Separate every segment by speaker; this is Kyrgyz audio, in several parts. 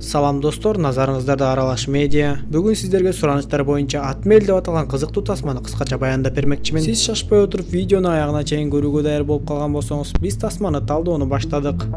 Speaker 1: Салам достор, назарыңыздарда Аралаш медиа. Бүгүн сиздерге суранычтар боюнча Атмель деп аталган кызыктуу тасманы кыскача баяндап бермекчимин. Сиз шашпай отуруп видеону аягына чейин көрүүгө даяр болуп калган болсоңуз, биз тасманы талдоону баштадык.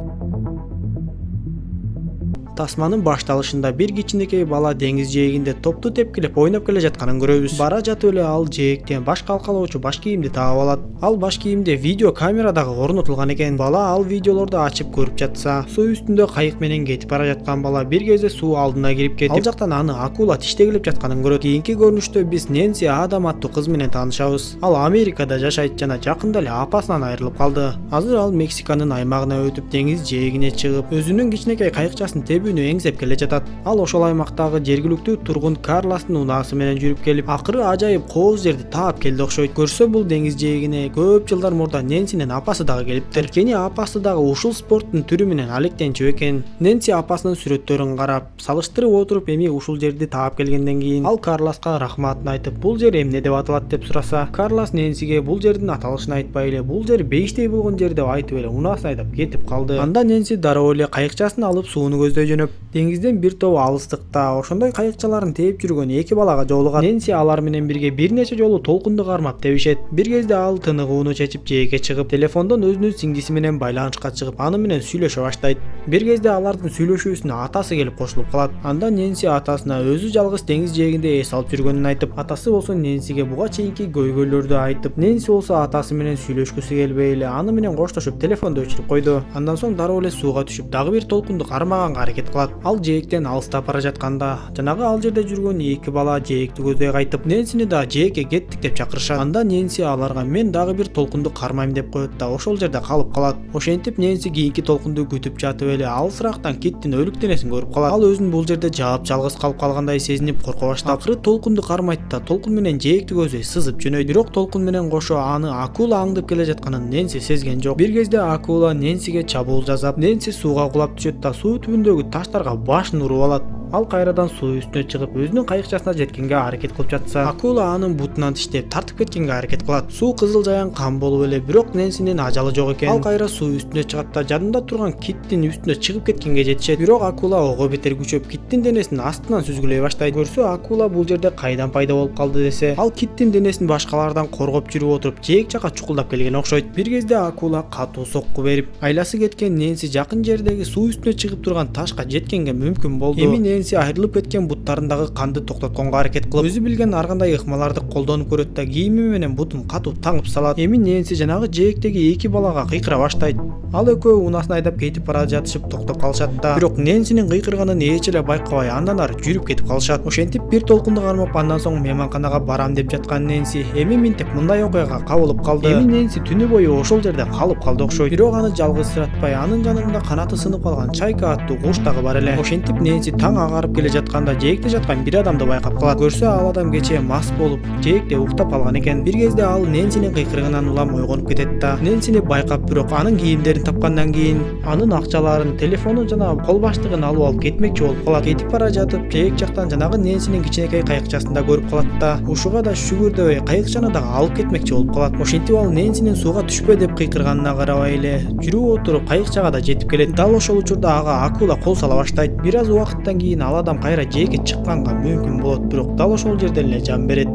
Speaker 1: Тасманын башталышында бир кичинекей бала деңиз жээгинде топту тепкилеп ойноп келе жатканын көрөбүз. Бара жатып эле ал жээктен баш калкалоочу баш кийимди таап алат. Ал баш кийимде видео камера дагы орнотулган экен. Бала ал видеолорду ачып көрүп жатса, суу үстүндө кайык менен кетип бара жаткан бала бир кезде суу алдына кирип кетип, ал жактан аны акула тиштегилеп жатканын көрөт. Кийинки көрүнүштө биз Нэнси Адам аттуу кыз менен таанышабыз. Ал Америкада жашайт жана жакында эле апасынан айрылып калды. Азыр ал Мексиканын аймагына өтүп деңиз жээгине чыгып, өзүнүн кичинекей кайыкчасын эңзеп келе жатат. Ал ошол аймактагы жергиликтүү тургун Карластын унаасы менен жүрүп келип, акыры ажайып кооз жерди таап келди окшойт. Көрсө бул деңиз жээгине көп жылдар мурда Нэнсинин апасы дагы келиптир. Анткени апасы дагы ушул спорттун түрү менен алектенчү экен. Нэнси апасынын сүрөттөрүн карап, салыштырып отуруп, эми ушул жерди таап келгенден кийин ал Карласка рахматын айтып, бул жер эмне деп аталат деп сураса, Карлас Нэнсиге бул жердин аталышын айтпай эле, бул жер бейиштей болгон жер деп айтып эле унаасын айдап кетип калды. Анда Нэнси дароо эле кайыкчасын алып сууну көздөй жөнөп, деңизден бир топ алыстыкта ошондой кайыкчаларын тээп жүргөн эки балага жолугат. Нэнси алар менен бирге бир нече жолу толкунду кармап тебишет. Бир кезде ал тыныгууну чечип жээкке чыгып, телефондон өзүнүн сиңдиси менен байланышка чыгып, аны менен сүйлөшө баштайт. Бир кезде алардын сүйлөшүүсүнө атасы келип кошулуп калат. Анда Нэнси атасына өзү жалгыз деңиз жээгинде эс алып жүргөнүн айтып, атасы болсо Нэнсиге буга чейинки көйгөйлөрдү айтып, Нэнси болсо атасы менен сүйлөшкүсү келбей эле аны менен коштошуп телефонду өчүрүп койду. Андан соң дароо эле сууга түшүп, дагы бир толкунду кармаганга аракет кылат. Ал жээктен алыстап бара жатканда, жанагы ал жерде жүргөн эки бала жээкти көздөй кайтып, Нэнсини да жээкке кеттик деп чакырышат. Анда Нэнси аларга мен дагы бир толкунду кармайм деп коет да ошол жерде калып калат. Ошентип Нэнси кийинки толкунду күтүп жатып эле алысыраактан киттин өлүк денесин көрүп калат. Ал өзүн бул жерде жаап-жалгыз калып калгандай сезинип корко баштап, акыры толкунду кармайт да толкун менен жээкти көздөй сызып жөнөйт. Бирок толкун менен кошо аны акула аңдып келе жатканын Нэнси сезген жок. Бир кезде акула Нэнсиге чабуул жасап, Нэнси сууга кулап түшөт да суу түбүндөгү таштарга башын уруп алат. Ал кайрадан суу үстүнө чыгып, өзүнүн кайыкчасына жеткенге аракет кылып жатса, акула анын бутунан тиштеп тартып кеткенге аракет кылат. Суу кызыл жаян кан болуп эле, бирок Нэнсинин ажалы жок экен. Ал кайра суу үстүнө чыгат да жадында турган киттин үстүнө чыгып кеткенге жетишет. Бирок акула ого бетер күчөп, киттин денесин астынан сүзгүлөй баштайт. Көрсө акула бул жерде кайдан пайда болуп калды десе, ал киттин денесин башкалардан коргоп жүрүп отуруп жээк жака чукулдап келген окшойт. Бир кезде акула катуу сокку берип, айласы кеткен Нэнси жакын жердеги суу үстүнө чыгып турган ташка жеткенге мүмкүн болду. Эми Нэнси айрылып кеткен буттарындагы канды токтотконго аракет кылып, өзү билген ар кандай ыкмаларды колдонуп көрөт да кийими менен бутун катуу таңып салат. Эми Нэнси жанагы жээктеги эки балага кыйкыра баштайт. Ал экөө унасын айдап кетип бара жатышып токтоп калышат да, бирок Нэнсинин кыйкырганын эч эле байкабай андан ары жүрүп кетип калышат. Ошентип бир толкунду кармап, андан соң мейманканага барам деп жаткан Нэнси эми минтип мындай окуяга кабылып калды. Эми Нэнси түнү бою ошол жерде калып калды окшойт. Бирок аны жалгызсыратпай, анын жанында канаты сынып калган Чайка аттуу куш дагы бар эле. Ошентип Нэнси таң агарып келе жатканда жээкте жаткан бир адамды байкап калат. Көрсө ал адам кечээ мас болуп жээкте уктап калган экен. Бир кезде ал Нэнсинин кыйкырыгынан улам ойгонуп кетет да, Нэнсини байкап, бирок анын кийимдерин тапкандан кийин анын акчаларын, телефонун жана кол баштыгын алып кетмекчи болуп калат. Кетип бара жатып жээк жактан жанагы Нэнсинин кичинекей кайыкчасын да көрүп калат да, ушуга да шүгүр дебей кайыкчаны дагы алып кетмекчи болуп калат. Ошентип ал Нэнсинин сууга түшпө деп кыйкырганына карабай эле жүрүп отуруп кайыкчага да жетип келет. Дал ошол учурда ага акула кол сала баштайт. Бир аз убакыттан кийин ал адам кайра жээкке чыкканга мүмкүн болот, бирок дал ошол жерден эле жан берет.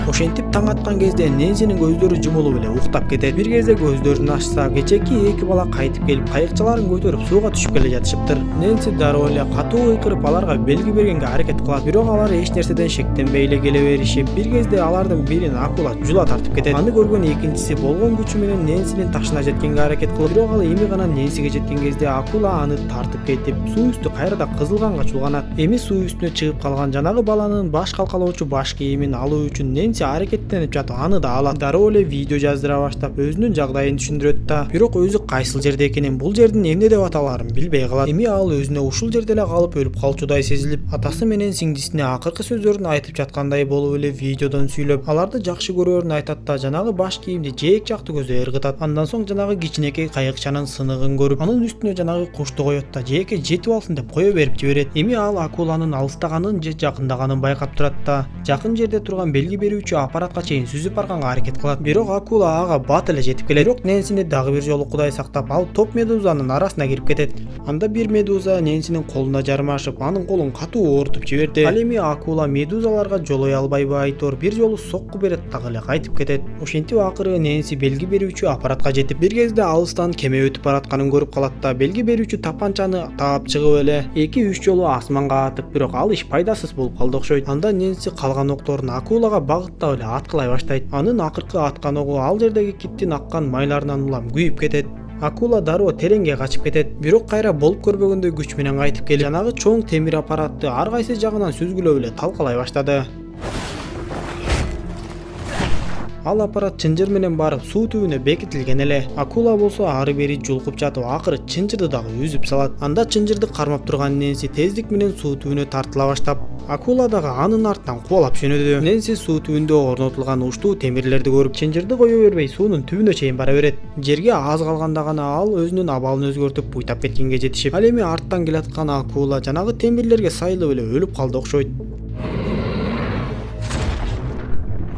Speaker 1: Ошентип таң аткан кезде Нэнсинин көздөрү жумулуп эле уктап кетет. Бир кезде көздөрүн ачса, кечээки эки бала кайтып келип кайыкчаларын көтөрүп сууга түшүп келе жатышыптыр. Нэнси дароо эле катуу кыйкырып аларга белги бергенге аракет кылат, бирок алар эч нерседен шектенбей эле келе беришип, бир кезде алардын бирин акула жула тартып кетет. Аны көргөн экинчиси болгон күчү менен Нэнсинин ташына жеткенге аракет кылып, бирок ал эми гана Нэнсиге жеткен кезде акула аны тартып кетип, суу үстү кайрадан кызылганга чулганат. Эми суу үстүнө чыгып калган жанагы баланын баш калкалоочу баш кийимин алуу үчүн Нэнси аракеттенип жатып, аны да алат. Дароо эле видео жаздыра баштап, өзүнүн жагдайын түшүндүрөт да, бирок өзү кайсыл жерде экенин, бул жердин эмне деп аталаарын билбей калат. Эми ал өзүнө ушул жерде эле калып өлүп калчудай сезилип, атасы менен сиңдисине акыркы сөздөрүн айтып жаткандай болуп эле видеодон сүйлөп, аларды жакшы көрөөрүн айтат да, жанагы баш кийимди жээк жакты көздөй ыргытат. Андан соң жанагы кичинекей кайыкчанын сыныгын көрүп, анын үстүнө жанагы кушту коет да, жээкке жетип алсын деп кое берип жиберет. Эми ал акуланын алыстаганын же жакындаганын байкап турат да, жакын жерде турган белги берүүчү аппарат аппаратка чейин сүзүп барганга аракет кылат. Бирок акула ага бат эле жетип келет. Бирок Нэнсини дагы бир жолу Кудай сактап, ал топ медузанын арасына кирип кетет. Анда бир медуза Нэнсинин колуна жармашып, анын колун катуу оорутуп жиберди. Ал эми акула медузаларга жолой албайбы айтор бир жолу сокку берет, дагы эле кайтып кетет. Ошентип акыры Нэнси белги берүүчү аппаратка жетип, бир кезде алыстан кеме өтүп баратканын көрүп калат да белги берүүчү тапанчаны таап чыгып эле 2-3 жолу асманга атып, бирок ал иш пайдасыз болуп калды окшойт. Анда Нэнси калган окторун акулага багыттап эле аткылай баштайт. Анын акыркы аткан огу ал жердеги киттин аккан майларынан улам күйүп кетет. Акула дароо тереңге качып кетет. Бирок кайра болуп көрбөгөндөй күч менен кайтып келип, жанагы чоң темир аппаратты ар кайсы жагынан сүзгүлөп эле талкалай баштады. Ал аппарат чынжыр менен барып суу түбүнө бекитилген эле. Акула болсо ары бери жулкуп жатып, акыры чынжырды дагы үзүп салат. Анда чынжырды кармап турган Нэнси тездик менен суу түбүнө тартыла баштап, акула дагы анын артынан кубалап жөнөдү. Нэнси суу түбүндө орнотулган уштуу темирлерди көрүп, чынжырды кое бербей суунун түбүнө чейин бара берет. Жерге аз калганда гана ал өзүнүн абалын өзгөртүп буйтап кеткенге жетишип, ал эми арттан келаткан акула жанагы темирлерге сайылып эле өлүп калды окшойт.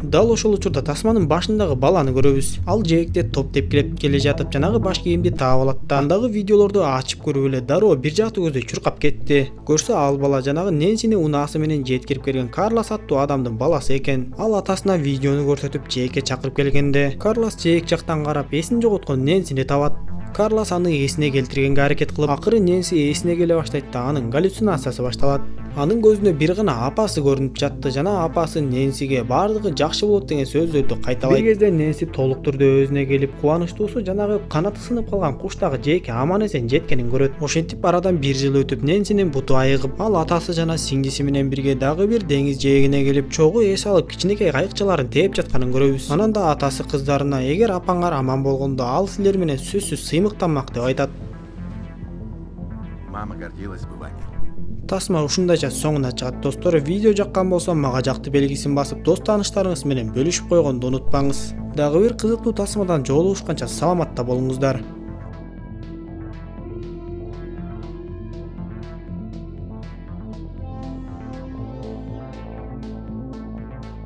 Speaker 1: Дал ошол учурда тасманын башындагы баланы көрөбүз. Ал жээкте топ тепкилеп келе жатып, жанагы баш кийимди таап алат да, андагы видеолорду ачып көрүп эле дароо бир жакты көздөй чуркап кетти. Көрсө ал бала жанагы Нэнсини унаасы менен жеткирип келген Карлос аттуу адамдын баласы экен. Ал атасына видеону көрсөтүп жээкке чакырып келгенде, Карлос жээк жактан карап эсин жоготкон Нэнсини табат. Карлос аны эсине келтиргенге аракет кылып, акыры Нэнси эсине келе баштайт да анын галлюцинациясы башталат. Анын көзүнө бир гана апасы көрүнүп жатты. Жана апасы Нэнсиге бардыгы жакшы болот деген сөздөрдү кайталайт. Бир кезде Нэнси толук түрдө өзүнө келип, кубанычтуусу жанагы канаты сынып калган куштагы жээкке аман эсен жеткенин көрөт. Ошентип арадан бир жыл өтүп, Нэнсинин буту айыгып, ал атасы жана сиңдиси менен бирге дагы бир деңиз жээгине келип, чогуу эс алып кичинекей кайыкчаларын тээп жатканын көрөбүз. Анан да атасы кыздарына, эгер апаңар аман болгондо ал силер менен сөзсүз сыймыктанмак деп айтат.
Speaker 2: Мама гордилась бы вами.
Speaker 1: Тасма ушундайча соңуна чыгат. Достор, видео жаккан болсо мага жакты белгисин басып, дос тааныштарыңыз менен бөлүшүп койгонду унутпаңыз. Дагы бир кызыктуу тасмадан жолугушканча саламатта болуңуздар.